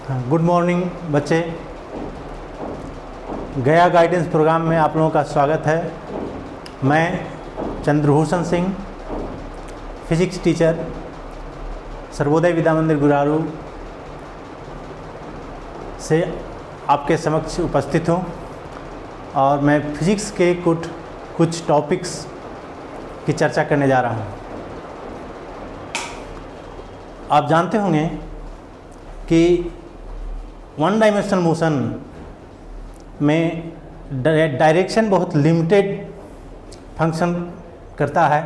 Good morning बच्चे। गया guidance programme में आप लोगों का स्वागत है। मैं चंद्रभूषण सिंह, फिजिक्स टीचर, सर्वोदय विद्या मंदिर गुरारू से आपके समक्ष उपस्थित हूँ और मैं फिजिक्स के कुछ टॉपिक्स की चर्चा करने जा रहा हूँ। आप जानते होंगे कि वन डायमेंशनल मोशन में डायरेक्शन बहुत लिमिटेड फंक्शन करता है,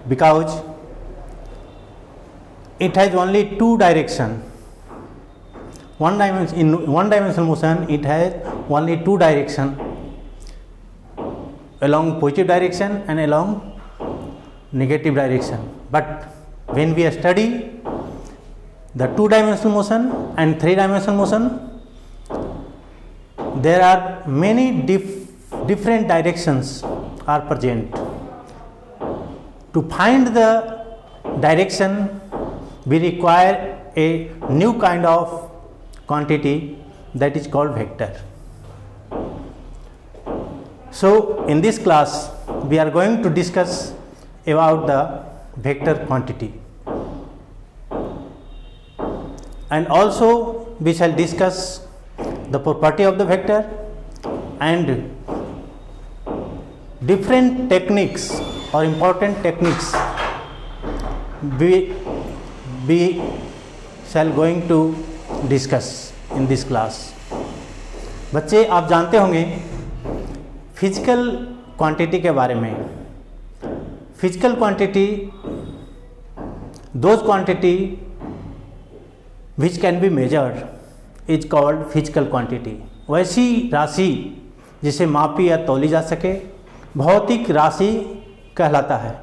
because it has only two direction. in one dimensional motion it has only two direction, along positive direction and along negative direction. But when we study the two dimensional motion and three dimensional motion, there are many different directions are present. To find the direction, we require a new kind of quantity that is called vector. So in this class we are going to discuss about the vector quantity, and also we shall discuss the property of the vector and different techniques or important techniques we shall going to discuss in this class. बच्चे, आप जानते होंगे physical quantity के बारे में। Physical quantity those quantity which can be measured is called physical quantity. वैसी राशि जिसे मापी या तौली जा सके भौतिक राशि कहलाता है।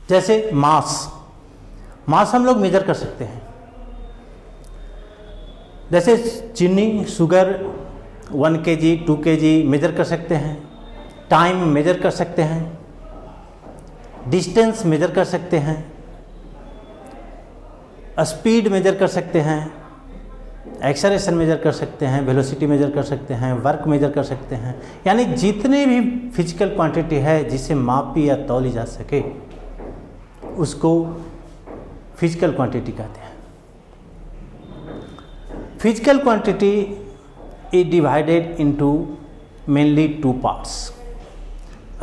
जैसे मास हम लोग मेजर कर सकते हैं। जैसे चीनी, शुगर 1 kg 2 kg मेजर कर सकते हैं, टाइम मेजर कर सकते हैं, डिस्टेंस मेजर कर सकते हैं, स्पीड मेजर कर सकते हैं, एक्सेलरेशन मेजर कर सकते हैं, वेलोसिटी मेजर कर सकते हैं, वर्क मेजर कर सकते हैं। यानी जितने भी फिजिकल क्वांटिटी है जिसे मापी या तौली जा सके उसको फिजिकल क्वांटिटी कहते हैं। Physical quantity is divided into mainly two parts: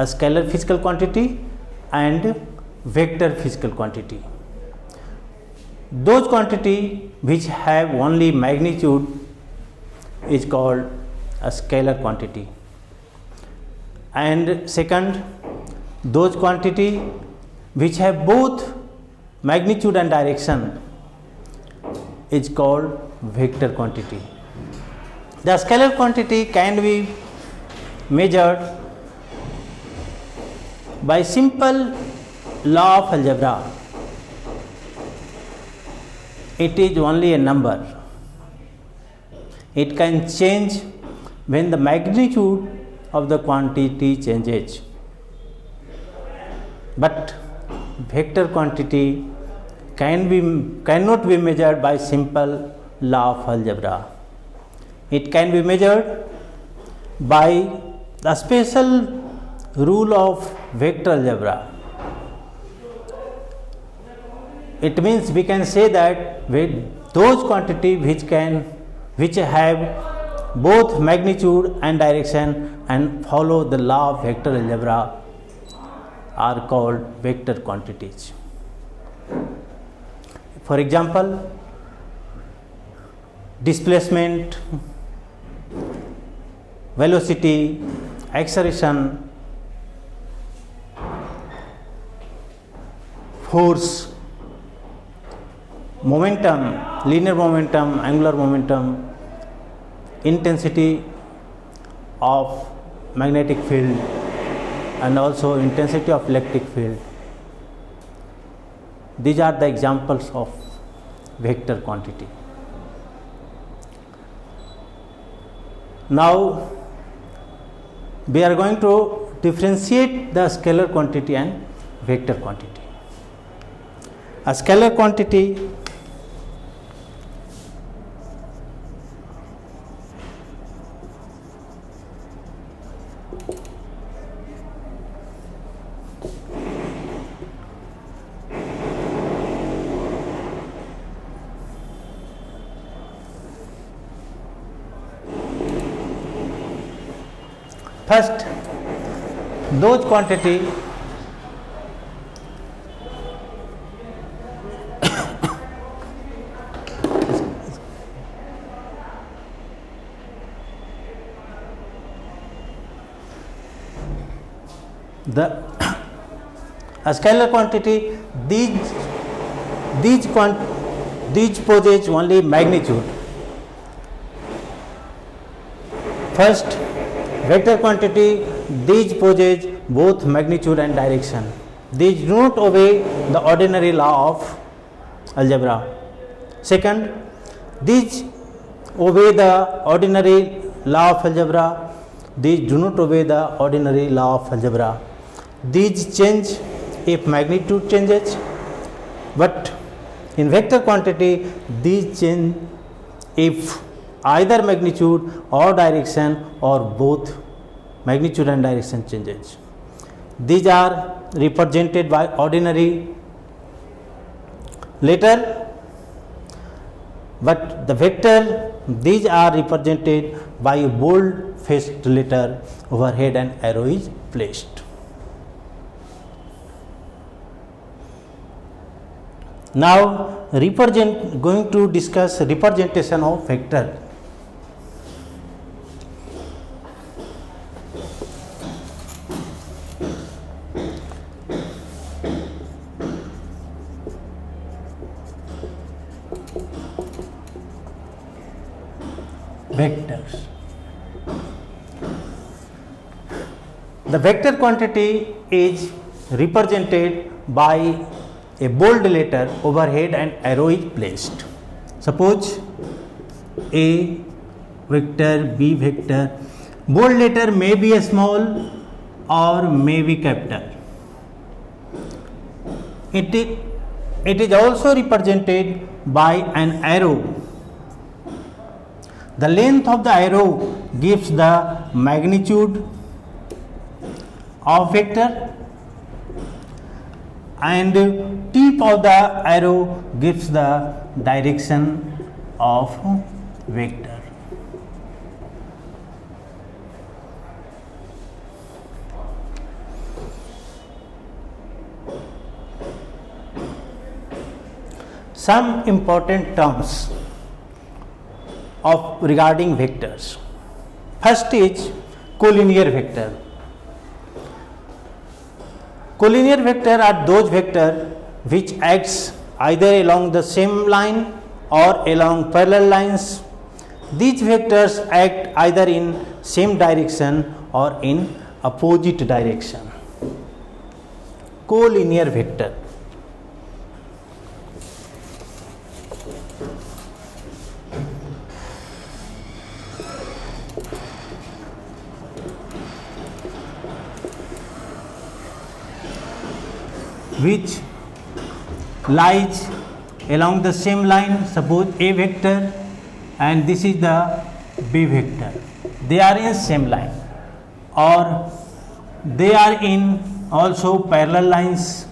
a scalar physical quantity and vector physical quantity. Those quantity which have only magnitude is called a scalar quantity, and second, those quantity which have both magnitude and direction is called vector quantity. The scalar quantity can be measured by simple law of algebra. It is only a number. It can change when the magnitude of the quantity changes. But vector quantity cannot be measured by simple law of algebra. It can be measured by the special rule of vector algebra. It means we can say that with those quantity which have both magnitude and direction and follow the law of vector algebra are called vector quantities. For example, displacement, velocity, acceleration, force, momentum, linear momentum, angular momentum, intensity of magnetic field and also intensity of electric field. These are the examples of vector quantity. Now we are going to differentiate the scalar quantity and vector quantity. A scalar quantity First, those quantity the a scalar quantity, these possess only magnitude. First, vector quantity, these possess both magnitude and direction. These do not obey the ordinary law of algebra. Second, these obey the ordinary law of algebra. These do not obey the ordinary law of algebra. These change if magnitude changes, but in vector quantity these change if either magnitude or direction or both magnitude and direction changes. These are represented by ordinary letter, but the vector, these are represented by a bold faced letter overhead and arrow is placed. Now going to discuss representation of vector. Vectors. The vector quantity is represented by a bold letter overhead and arrow is placed. Suppose A vector, B vector. Bold letter may be a small or may be capital. It is also represented by an arrow. The length of the arrow gives the magnitude of vector, and tip of the arrow gives the direction of vector. Some important terms of regarding vectors. First is collinear vector. Collinear vector are those vectors which acts either along the same line or along parallel lines. These vectors act either in same direction or in opposite direction. Collinear vector. Which lies along the same line. Suppose A vector and this is the B vector. They are in same line, or they are in also parallel lines,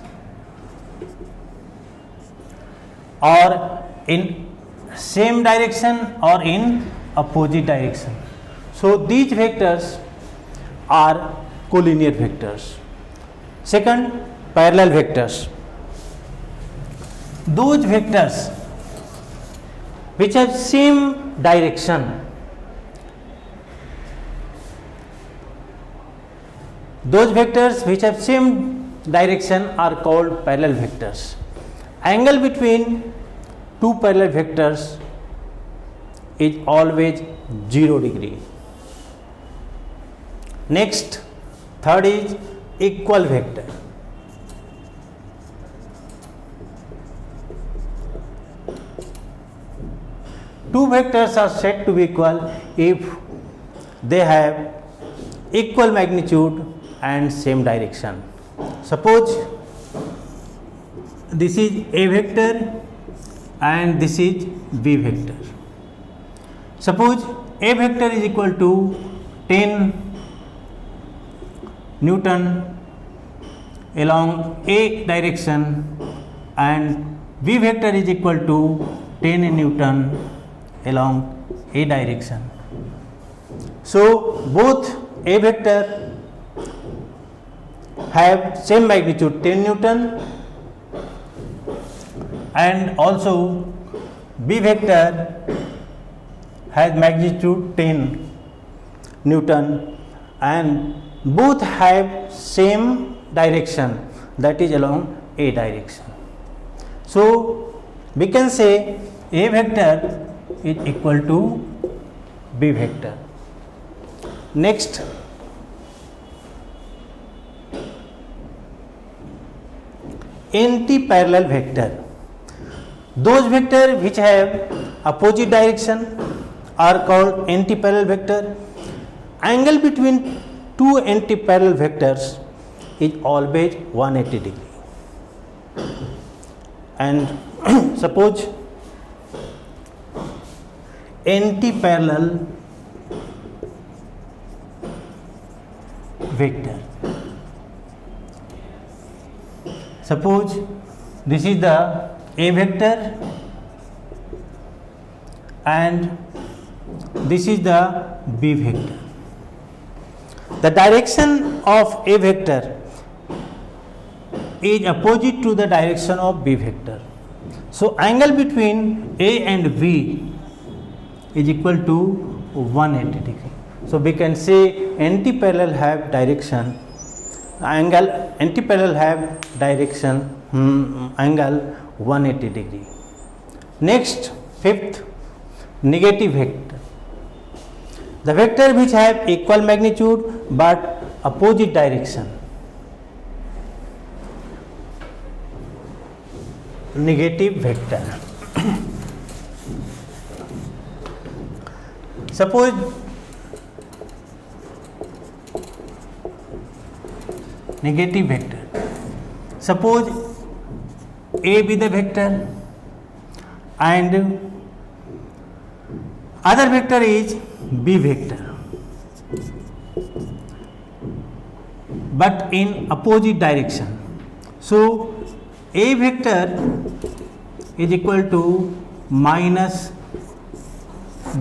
or in same direction or in opposite direction. So these vectors are collinear vectors. Second, parallel vectors. Those vectors which have same direction, are called parallel vectors. Angle between two parallel vectors is always 0 degree. Next, third is equal vector. Two vectors are said to be equal if they have equal magnitude and same direction. Suppose this is A vector and this is B vector. Suppose A vector is equal to 10 Newton along A direction and B vector is equal to 10 Newton along A direction. So both A vector have same magnitude 10 Newton, and also B vector has magnitude 10 Newton, and both have same direction, that is along A direction. So we can say A vector is equal to B vector. Next, anti-parallel vector. Those vector which have opposite direction are called anti-parallel vector. Angle between two anti-parallel vectors is always 180 degree. And suppose anti-parallel vector. Suppose this is the A vector and this is the B vector. The direction of A vector is opposite to the direction of B vector. So angle between A and B is equal to 180 degree. So we can say anti-parallel have direction, angle anti-parallel have direction angle 180 degree. Next, fifth, negative vector. The vector which have equal magnitude but opposite direction. Negative vector. Suppose negative vector. Suppose A be the vector and other vector is B vector, but in opposite direction. So A vector is equal to minus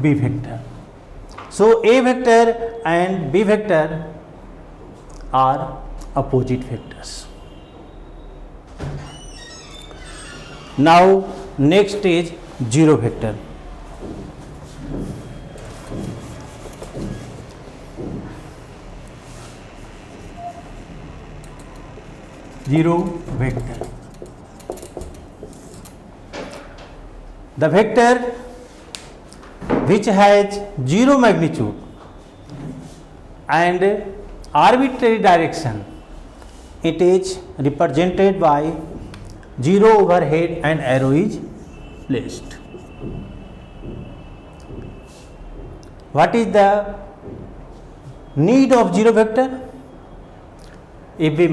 B vector. So A vector and B vector are opposite vectors. Now next is zero vector. Zero vector. The vector which has zero magnitude and arbitrary direction, it is represented by 0 overhead and arrow is placed. What is the need of zero vector? If we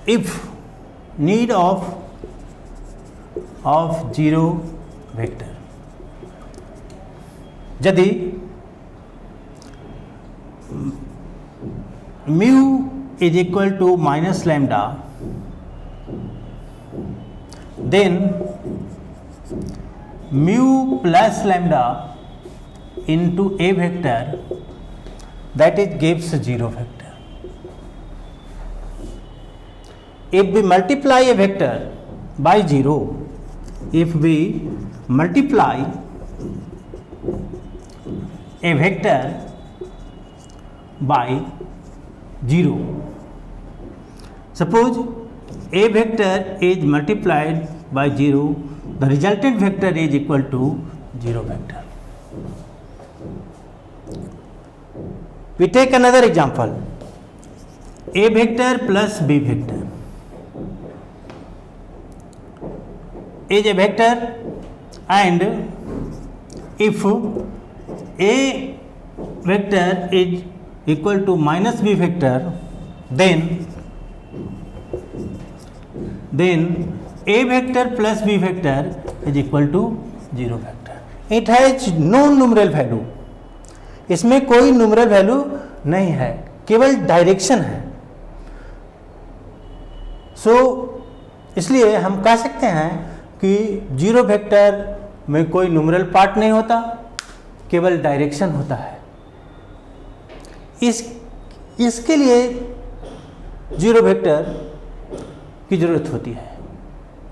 if need of zero vector, यदि mu is equal to minus lambda, then mu plus lambda into A vector, that is gives zero vector. If we multiply a vector by 0, if we multiply a vector by 0, suppose A vector is multiplied by 0, the resultant vector is equal to 0 vector. We take another example, A vector plus B vector is a vector, and if A vector is equal to minus B vector, then A vector plus B vector is equal to 0 vector. It has no numeral value. इसमें कोई numeral value नहीं है, केवल direction है. सो इसलिए हम कह सकते हैं कि जीरो वेक्टर में कोई न्यूमरल पार्ट नहीं होता केवल डायरेक्शन होता है। इसके लिए जीरो वेक्टर की जरूरत होती है।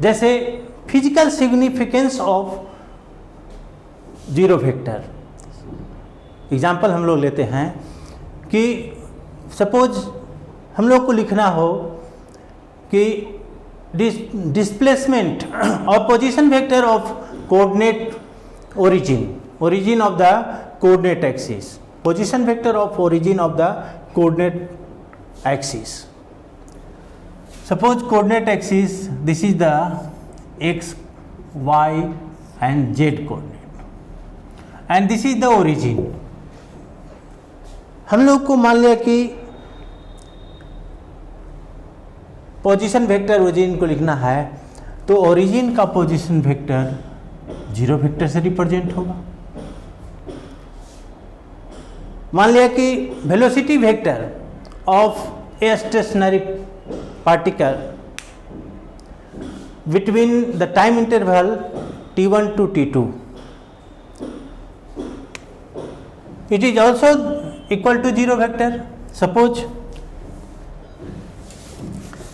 जैसे physical significance of zero vector, example हम लोग लेते हैं कि सपोज हम लोग को लिखना हो कि डिस्प्लेसमेंट और position vector of coordinate origin of the coordinate axis, position vector of origin of the coordinate axis. Suppose coordinate axis, this is the x, y and z coordinate and this is the origin. हम लोग को मान लिया कि position vector origin को लिखना है, तो ओरिजिन का पोजीशन वेक्टर जीरो वेक्टर से रिप्रेजेंट होगा। मान लिया कि velocity vector of a stationary particle between the time interval t1 to t2, it is also equal to zero vector. Suppose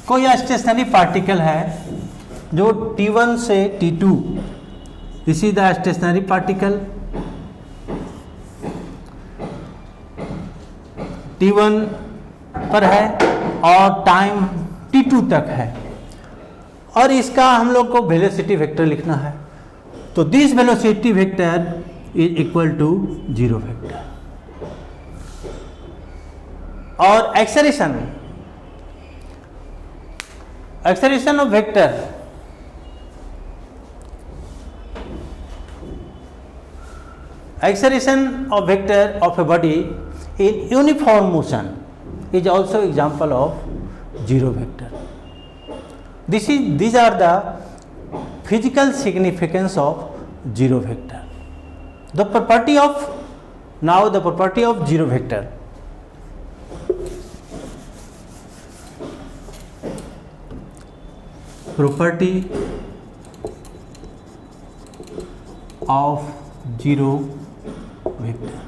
कोई स्टेशनरी पार्टिकल है जो t1 से t2, this is the stationary particle, t1 पर है और time t2 तक है, और इसका हम लोग को वेलोसिटी वेक्टर लिखना है, तो this velocity vector is equal to zero vector. और acceleration of vector, acceleration of vector of a body in uniform motion is also example of zero vector. These are the physical significance of zero vector. The property of zero vector. Property of zero vector.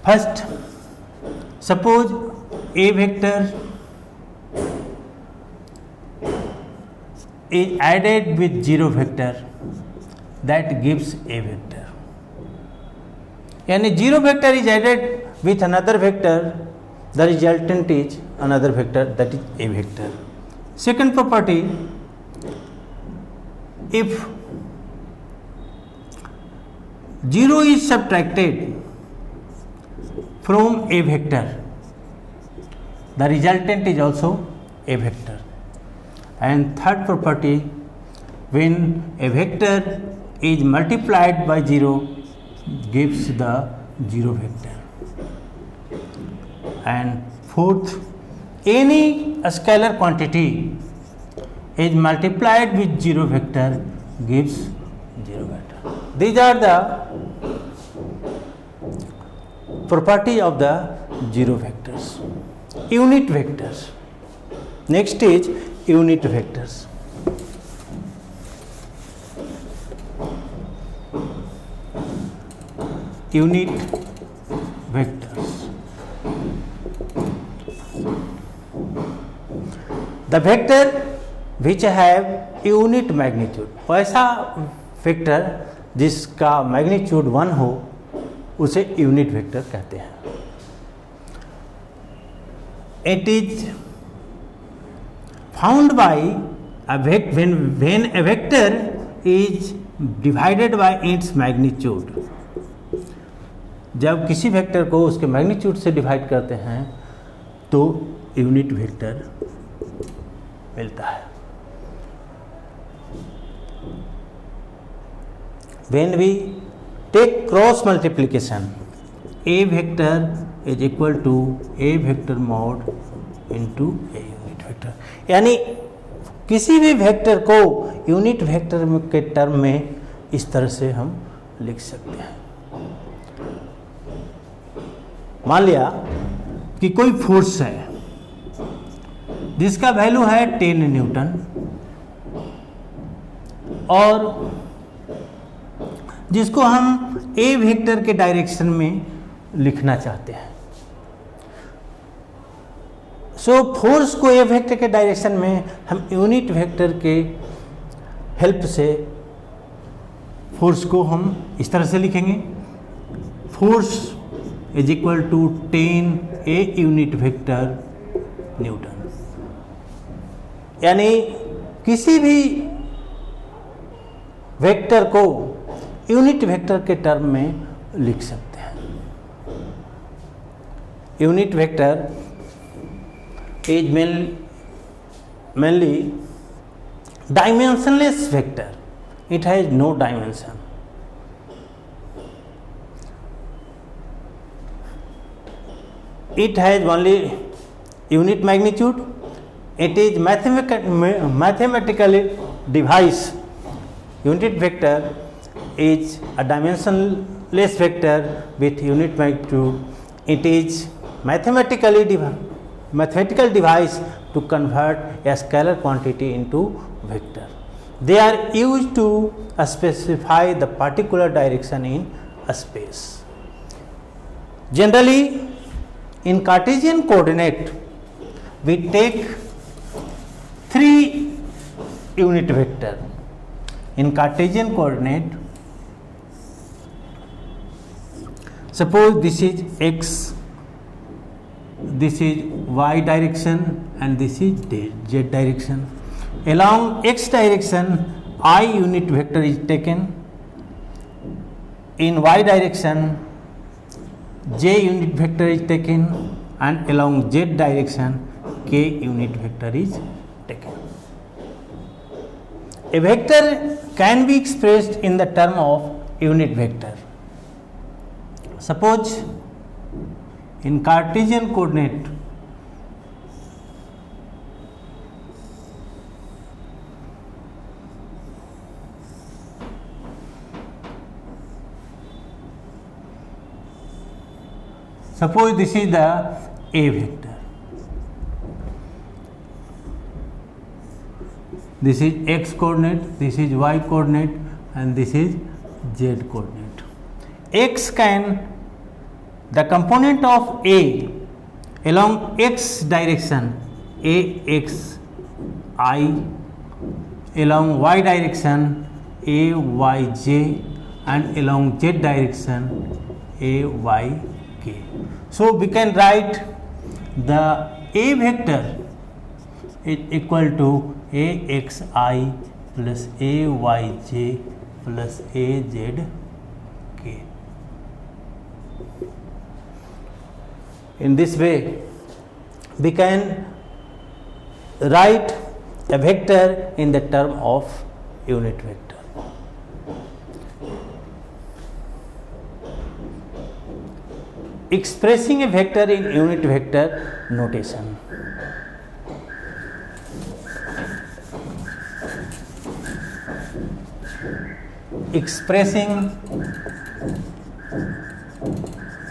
First, suppose a vector is added with zero vector, that gives a vector. यानी zero vector is added with another vector, the resultant is another vector, that is a vector. Second property, if zero is subtracted from a vector, the resultant is also a vector. And third property, when a vector is multiplied by zero, gives the zero vector. And fourth, any scalar quantity is multiplied with zero vector gives zero vector. These are the property of the zero vectors. Unit vectors. Next is unit vectors. Unit vectors. The vector which have unit magnitude, ऐसा vector जिसका magnitude 1 हो उसे unit vector कहते हैं। It is found by when a vector is divided by its magnitude, जब किसी vector को उसके मैग्नीट्यूड से डिवाइड करते हैं तो यूनिट वेक्टर मिलता है। When we take cross multiplication, a vector is equal to a vector mod into a unit vector, यानी किसी भी वेक्टर को यूनिट वेक्टर के टर्म में इस तरह से हम लिख सकते हैं। मान लिया कि कोई फोर्स है जिसका वैल्यू है 10 न्यूटन और जिसको हम ए वेक्टर के डायरेक्शन में लिखना चाहते हैं। सो फोर्स को ए वेक्टर के डायरेक्शन में हम यूनिट वेक्टर के हेल्प से फोर्स को हम इस तरह से लिखेंगे, force is equal to 10 a unit vector newton. यानी किसी भी वेक्टर को यूनिट वेक्टर के टर्म में लिख सकते हैं। Unit vector is mainly dimensionless vector. It has no dimension. It has only unit magnitude. It is mathematically device. Unit vector is a dimensionless vector with unit magnitude. It is mathematical device to convert a scalar quantity into vector. They are used to specify the particular direction in space. Generally, in Cartesian coordinate, we take 3 unit vector. In Cartesian coordinate, suppose this is x, this is y direction and this is z direction. Along x direction I unit vector is taken, in y direction j unit vector is taken, and along z direction k unit vector is taken. A vector can be expressed in the term of unit vector. Suppose in Cartesian coordinate, suppose this is the A vector, this is x coordinate, this is y coordinate, and this is z coordinate. X can, the component of A along x direction a x I, along y direction a y j, and along z direction a y k. So we can write the A vector is equal to a x I plus a y j plus a z k. In this way, we can write a vector in the term of unit vector. Expressing a vector in unit vector notation. Expressing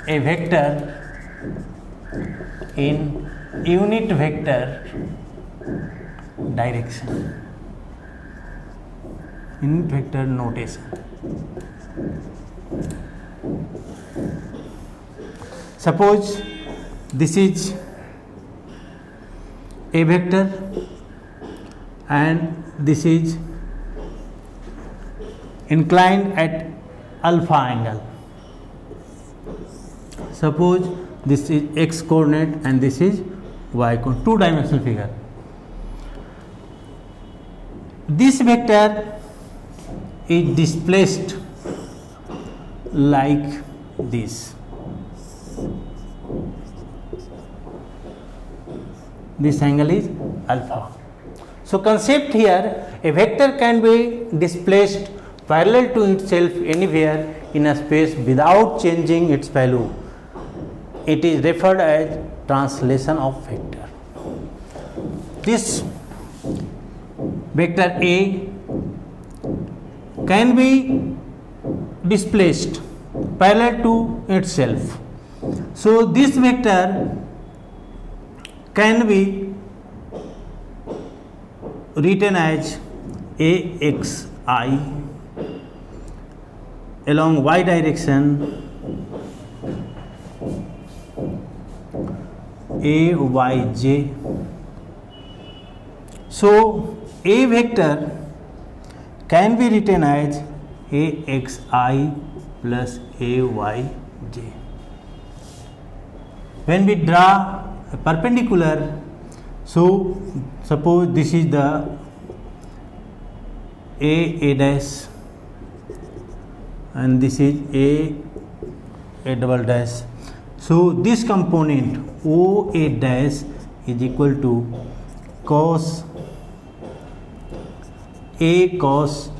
a vector in unit vector direction, unit vector notation. Suppose this is a vector and this is inclined at alpha angle. Suppose this is x coordinate and this is y coordinate, two-dimensional figure. This vector is displaced like this. This angle is alpha. So concept here, a vector can be displaced parallel to itself anywhere in a space without changing its value. It is referred as translation of vector. This vector A can be displaced parallel to itself. So this vector can be written as AXI along y direction a y j. So a vector can be written as a x I plus a y j. When we draw a perpendicular, so suppose this is the a dash and this is a double dash. So this component o a dash is equal to cos a cos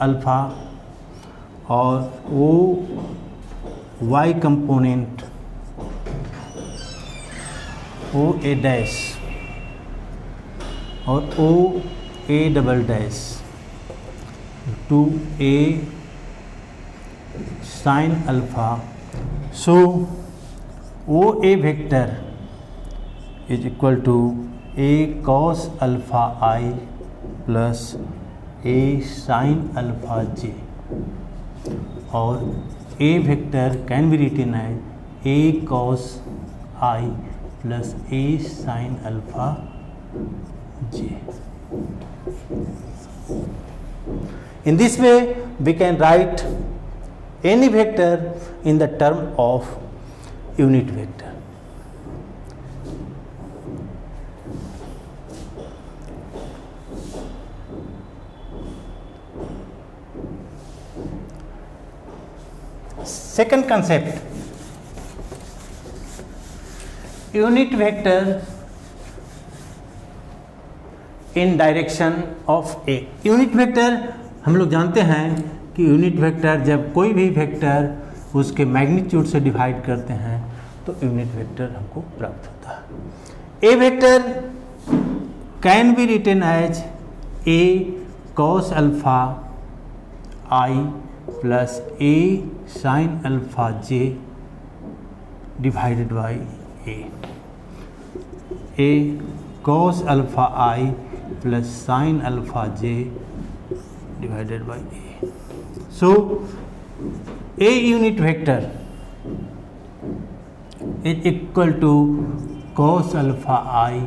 alpha, और o y component o a dash और o a double dash to a sin alpha. So o a vector is equal to a cos alpha I plus a sin alpha j, और a vector can be written as a cos I plus a sin alpha j. In this way we can write any vector in the term of unit vector. Second concept, unit vector in direction of a. Unit vector हम लोग जानते हैं कि unit vector जब कोई भी vector उसके magnitude से डिवाइड करते हैं तो यूनिट वेक्टर हमको प्राप्त होता है. A vector can be written as a cos alpha i plus a sine alpha j divided by a cos alpha i plus sin alpha j divided by a. So a unit vector is equal to cos alpha I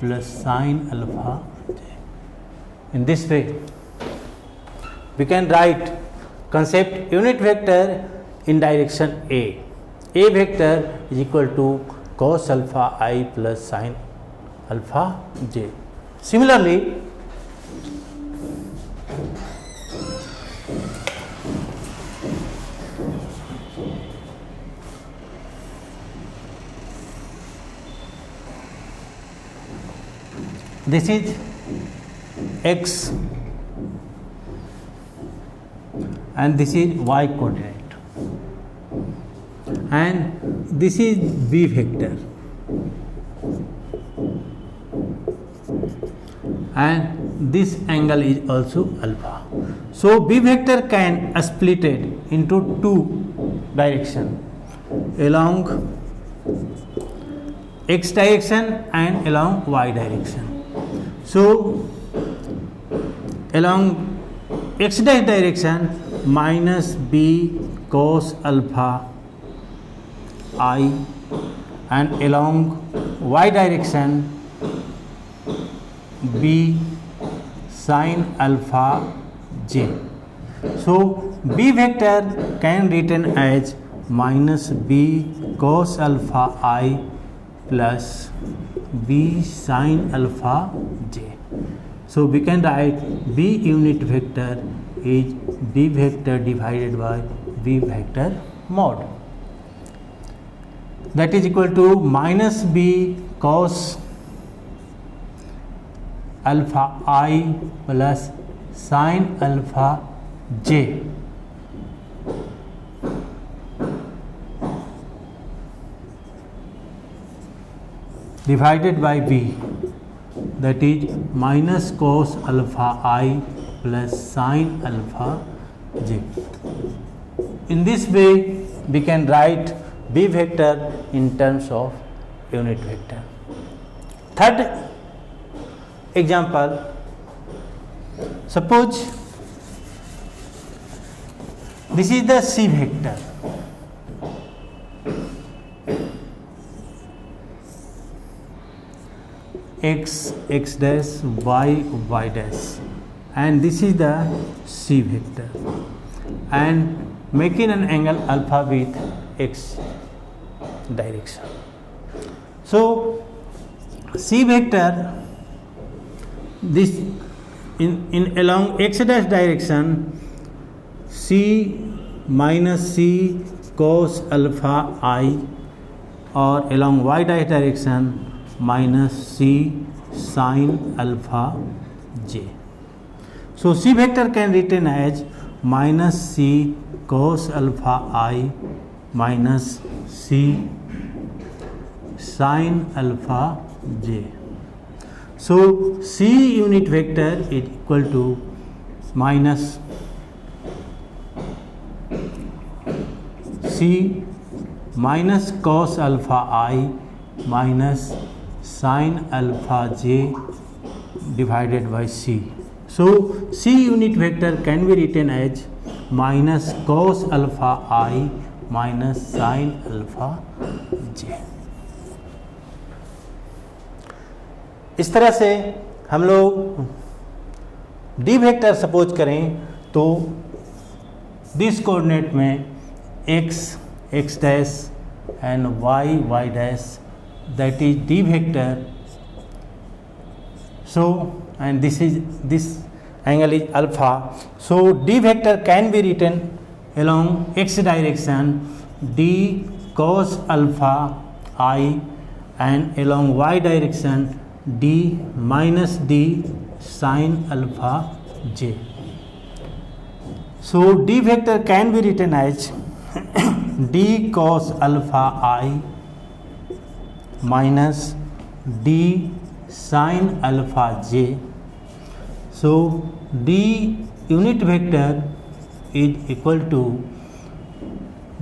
plus sin alpha j. In this way we can write concept unit vector in direction a. A vector is equal to cos alpha I plus sin alpha j. Similarly, this is x and this is y coordinate and this is b vector and this angle is also alpha. So b vector can split it into two direction, along x direction and along y direction. So along x dash direction minus b cos alpha I, and along y direction b sin alpha j. So b vector can written as minus b cos alpha I plus b sin alpha j. So we can write b unit vector is b vector divided by b vector mod, that is equal to minus b cos alpha I plus sin alpha j divided by b, that is minus cos alpha I plus sin alpha j. In this way we can write b vector in terms of unit vector. Third example, suppose This is the C vector. X, x dash, y, y dash, and this is the C vector, and making an angle alpha with x direction. So C vector, this in along x dash direction, C minus C cos alpha I, or along y dash direction minus C sin alpha j. So C vector can written as minus C cos alpha I minus C sin alpha j. So C unit vector is equal to minus C minus cos alpha I minus sin alpha j divided by C. So C unit vector can be written as minus cos alpha I minus sin alpha j. इस तरह से हम लोग D vector suppose करें तो this coordinate में x x dash and y y dash, that is d vector. So and this angle is alpha. So d vector can be written along x direction d cos alpha I, and along y direction d minus d sin alpha j. So d vector can be written as d cos alpha I minus d sin alpha j. So d unit vector is equal to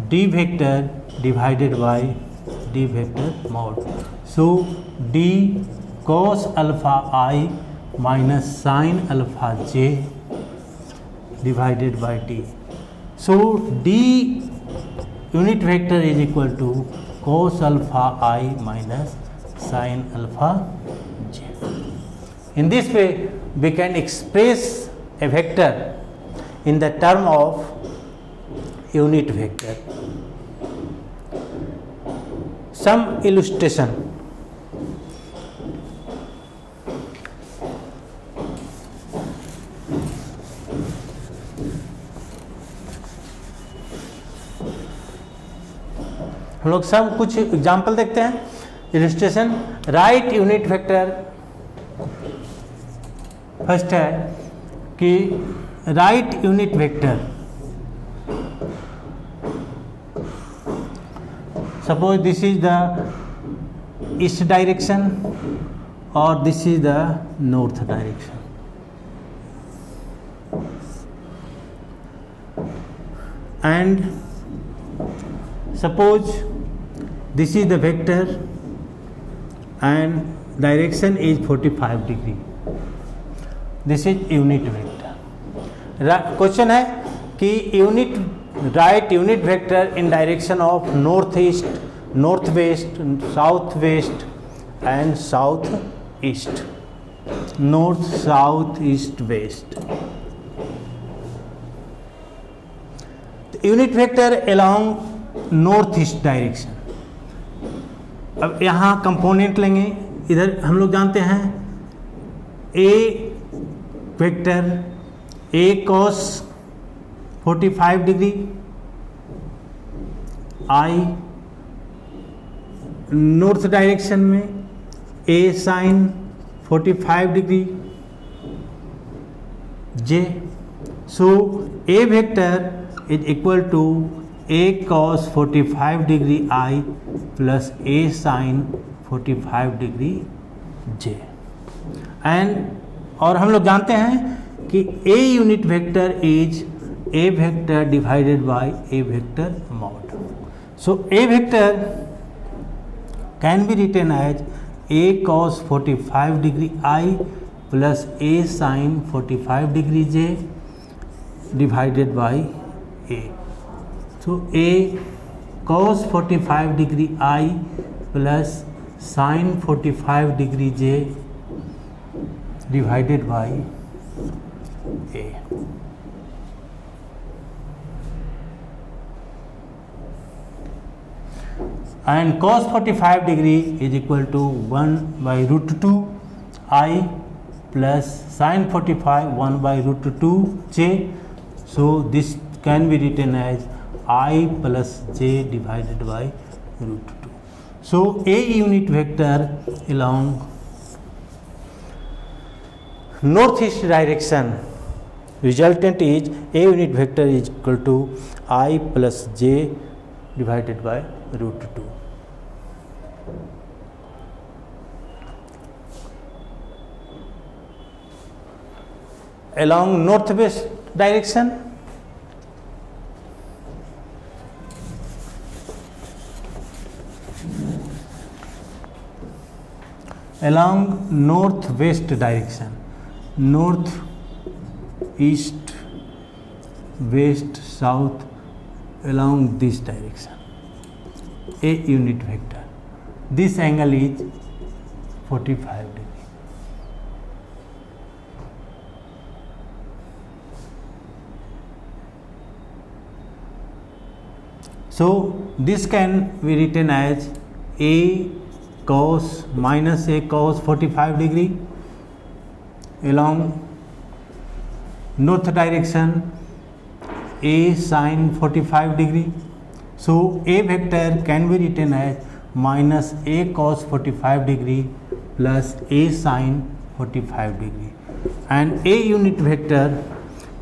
d vector divided by d vector mod. So d cos alpha I minus sin alpha j divided by d. So d unit vector is equal to cos alpha I minus sin alpha j. In this way we can express a vector in the term of unit vector. Some illustration. हम लोग सब कुछ example देखते हैं. Illustration. Write unit vector. First है कि write unit vector, suppose this is the east direction और this is the north direction. And suppose this is the vector and direction is 45 degree. This is unit vector. Question है कि unit right unit vector in direction of northeast, northwest, southwest and southeast. North, south, east, west. Unit vector along north east direction. अब यहाँ component लेंगे. इधर हम लोग जानते हैं a vector a cos 45 degree, i north direction में a sine 45 degree, j. So a vector is equal to a cos 45 degree I plus a sin 45 degree j. And और हम लोग जानते हैं कि a unit vector is a vector divided by a vector mod. So a vector can be written as a cos 45 degree I plus a sin 45 degree j divided by a. So a cos 45 degree I plus sin 45 degree j divided by a. And cos 45 degree is equal to 1 by root 2 I plus sin 45 1 by root 2 j. So this can be written as I plus j divided by root 2. So a unit vector along northeast direction, resultant is a unit vector is equal to I plus j divided by root 2. Along northwest direction, along northwest direction, north, east, west, south, along this direction, a unit vector. This angle is 45 degree. So this can be written as a cos minus a cos 45 degree along north direction, a sin 45 degree. So a vector can be written as minus a cos 45 degree plus a sin 45 degree, and a unit vector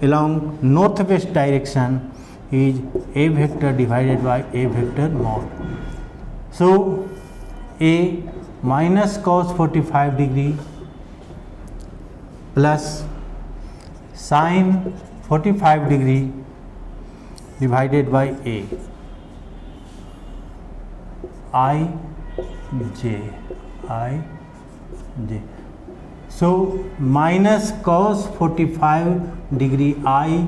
along northwest direction is a vector divided by a vector mod. So a minus cos 45 degree plus sin 45 degree divided by a, I j. So minus cos 45 degree I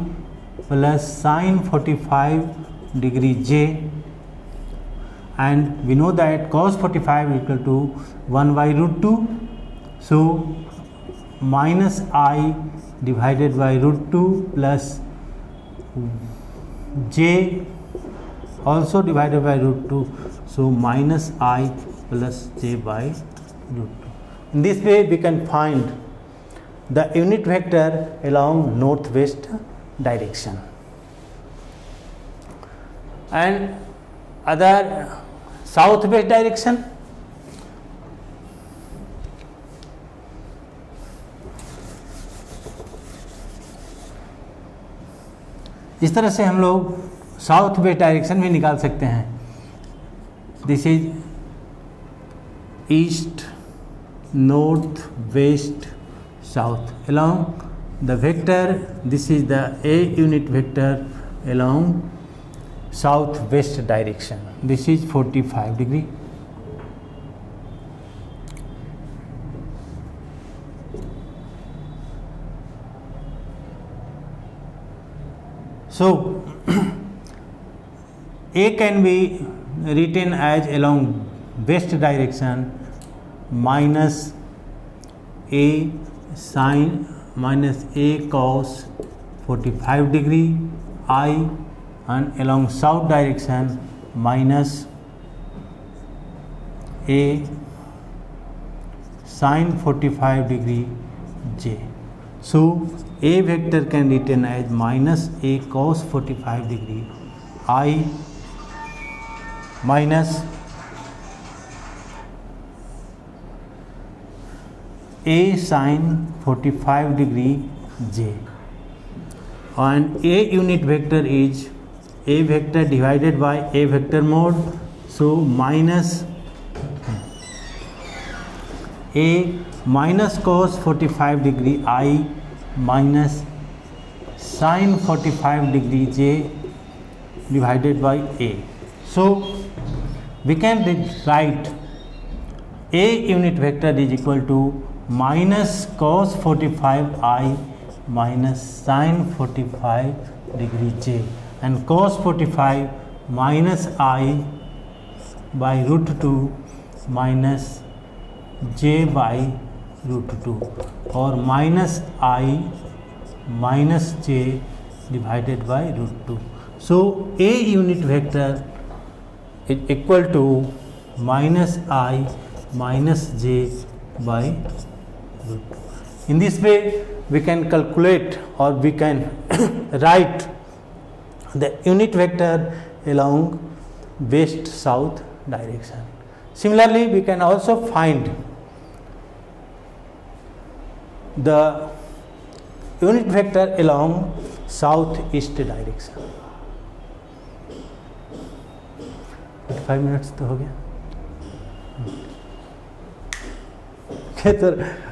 plus sin 45 degree j, and we know that cos 45 equal to 1 by root 2. So minus I divided by root 2 plus j also divided by root 2. So minus I plus j by root 2. In this way we can find the unit vector along northwest direction. And other southwest direction, इस तरह से हम लोग south west direction भी निकाल सकते हैं. This is east, north, west, south along the vector. This is the a unit vector along southwest direction. This is 45 degree. So a can be written as along west direction minus a sin minus a cos 45 degree I, and along south direction minus a sin 45 degree j. So a vector can written as minus a cos 45 degree I minus a sin 45 degree j, and a unit vector is a vector divided by a vector mod. So minus a minus cos 45 degree I minus sin 45 degree j divided by a. So we can write a unit vector is equal to minus cos 45 I minus sin 45 degree j, and cos 45 minus i by root two minus j by root two और minus i minus j divided by root two. So a unit vector is equal to minus I minus j by root 2. In this way we can calculate or we can write the unit vector along west south direction. Similarly we can also find the unit vector along southeast direction. 5 minutes तो हो गया. तो